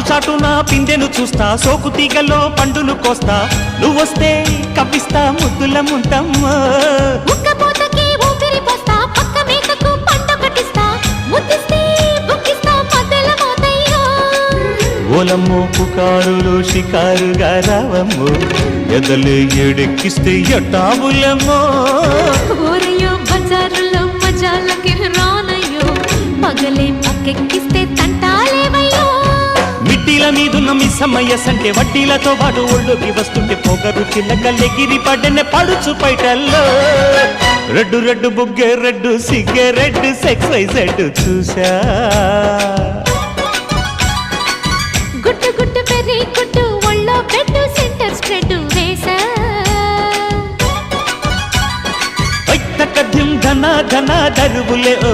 చాటున పిందెను చూస్తా, సోకు తీగలో పండును కోస్తా, నువ్వొస్తే కప్పిస్తా ముద్దుల ముంతమ్మో. ఉక్కపోతకి ఊపిరి పోస్తా, పక్క మేకకు పంట కట్టిస్తా, ముద్దిస్తే బుక్కిస్తా మధ్యల మోతయ్యో. ఓలమ్మో పుకారులు షికారుగా రావమ్మో, ఎదలు ఎడెక్కిస్తే ఎట్టాబులమ్మో. ఊరయ్యో బజారులో మజాలకి రానయ్యో, పగలే పక్కెక్కిస్తే తంటాలేవయ్యో. మిట్టిల మీదున్న మిస్సమ్మయ్య సంటే వడ్డీలతో పాటు ఒళ్ళోకి వస్తుంటే పొగరు చిల్లకల్లెగిరి పడ్డనే పడుచు పైటల్లో. రెడ్డు రెడ్డు బుగ్గే రెడ్డు సిగ్గే రెడ్డు XYZ చూసా. గుట్టు గుట్టు పెరి గుట్టు ఒళ్ళో బెడ్డు సెంటర్ స్ప్రెడ్ వేసా. ధన ధన దరువులే ఓ